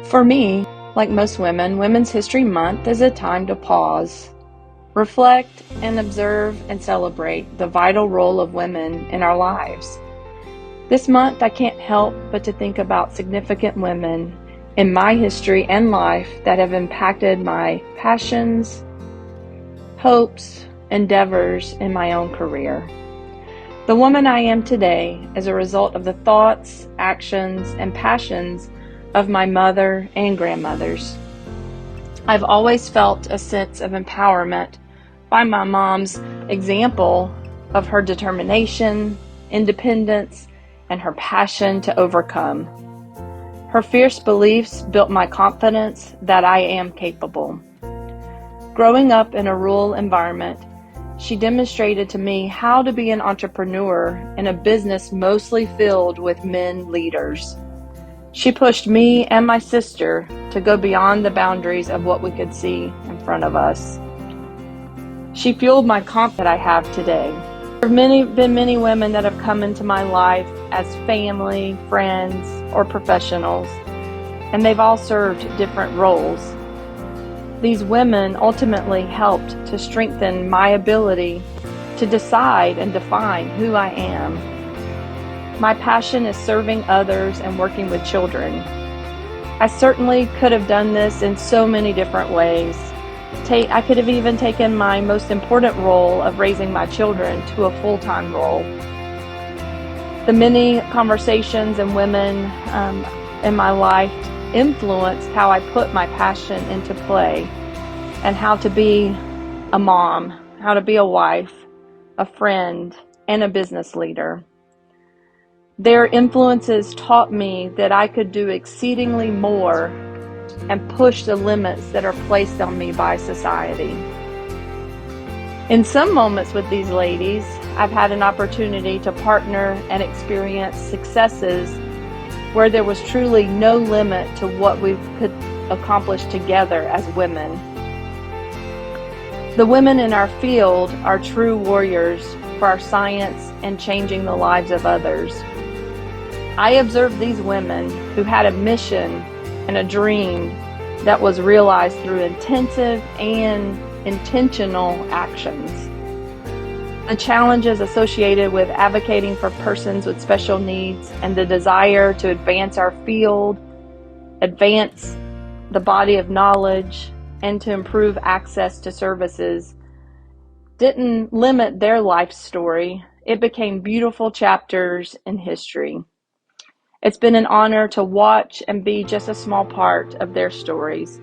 For me, like most women, Women's History Month is a time to pause, reflect, and observe and celebrate the vital role of women in our lives. This month, I can't help but to think about significant women in my history and life that have impacted my passions, hopes, endeavors in my own career. The woman I am today is a result of the thoughts, actions, and passions of my mother and grandmothers. I've always felt a sense of empowerment by my mom's example of her determination, independence, and her passion to overcome. Her fierce beliefs built my confidence that I am capable. Growing up in a rural environment, she demonstrated to me how to be an entrepreneur in a business mostly filled with men leaders. She pushed me and my sister to go beyond the boundaries of what we could see in front of us. She fueled my confidence that I have today. There have been many women that have come into my life as family, friends, or professionals, and they've all served different roles. These women ultimately helped to strengthen my ability to decide and define who I am. My passion is serving others and working with children. I certainly could have done this in so many different ways. I could have even taken my most important role of raising my children to a full-time role. The many conversations and women in my life influenced how I put my passion into play and how to be a mom, how to be a wife, a friend, and a business leader. Their influences taught me that I could do exceedingly more and push the limits that are placed on me by society. In some moments with these ladies, I've had an opportunity to partner and experience successes where there was truly no limit to what we could accomplish together as women. The women in our field are true warriors for our science and changing the lives of others. I observed these women who had a mission and a dream that was realized through intensive and intentional actions. The challenges associated with advocating for persons with special needs and the desire to advance our field, advance the body of knowledge, and to improve access to services didn't limit their life story. It became beautiful chapters in history. It's been an honor to watch and be just a small part of their stories.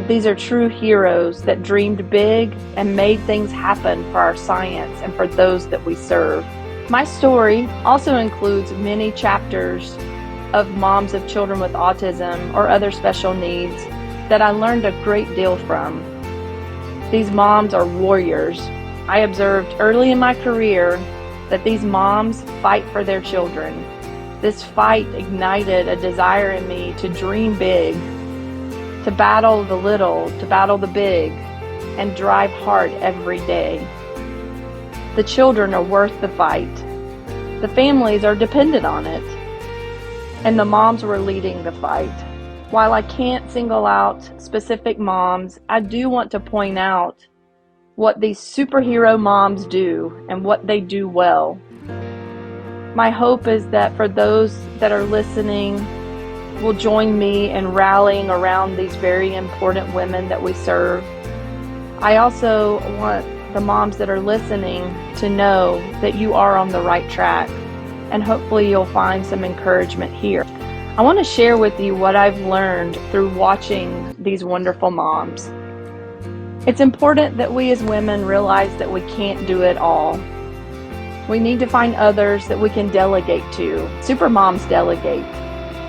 These are true heroes that dreamed big and made things happen for our science and for those that we serve. My story also includes many chapters of moms of children with autism or other special needs that I learned a great deal from. These moms are warriors. I observed early in my career that these moms fight for their children. This fight ignited a desire in me to dream big, to battle the little, to battle the big, and drive hard every day. The children are worth the fight. The families are dependent on it. And the moms were leading the fight. While I can't single out specific moms, I do want to point out what these superhero moms do and what they do well. My hope is that for those that are listening will join me in rallying around these very important women that we serve. I also want the moms that are listening to know that you are on the right track, and hopefully you'll find some encouragement here. I want to share with you what I've learned through watching these wonderful moms. It's important that we as women realize that we can't do it all. We need to find others that we can delegate to. Supermoms delegate.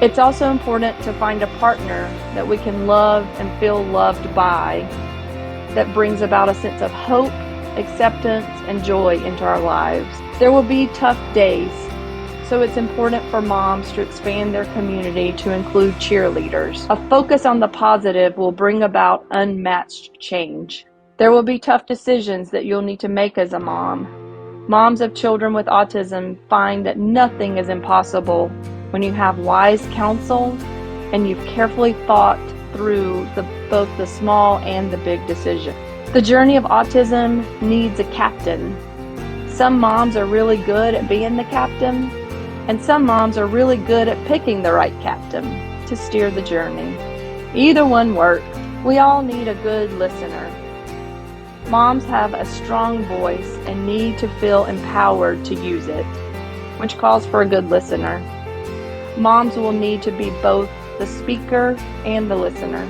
It's also important to find a partner that we can love and feel loved by, that brings about a sense of hope, acceptance, and joy into our lives. There will be tough days, so it's important for moms to expand their community to include cheerleaders. A focus on the positive will bring about unmatched change. There will be tough decisions that you'll need to make as a mom. Moms of children with autism find that nothing is impossible when you have wise counsel and you've carefully thought through both the small and the big decision. The journey of autism needs a captain. Some moms are really good at being the captain, and some moms are really good at picking the right captain to steer the journey. Either one works. We all need a good listener. Moms have a strong voice and need to feel empowered to use it, which calls for a good listener. Moms will need to be both the speaker and the listener.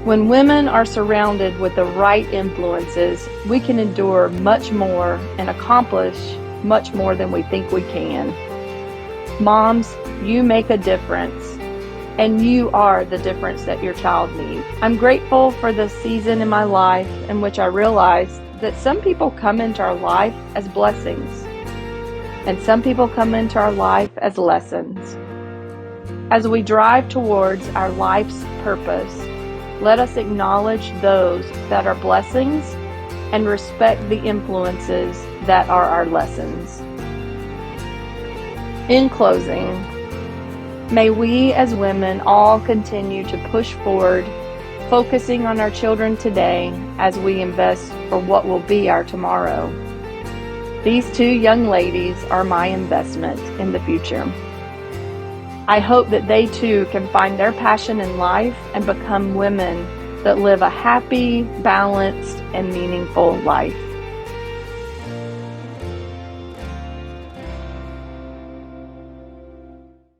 When women are surrounded with the right influences, we can endure much more and accomplish much more than we think we can. Moms, you make a difference, and you are the difference that your child needs. I'm grateful for the season in my life in which I realized that some people come into our life as blessings, and some people come into our life as lessons. As we drive towards our life's purpose, let us acknowledge those that are blessings and respect the influences that are our lessons. In closing, may we as women all continue to push forward, focusing on our children today as we invest for what will be our tomorrow. These two young ladies are my investment in the future. I hope that they too can find their passion in life and become women that live a happy, balanced, and meaningful life.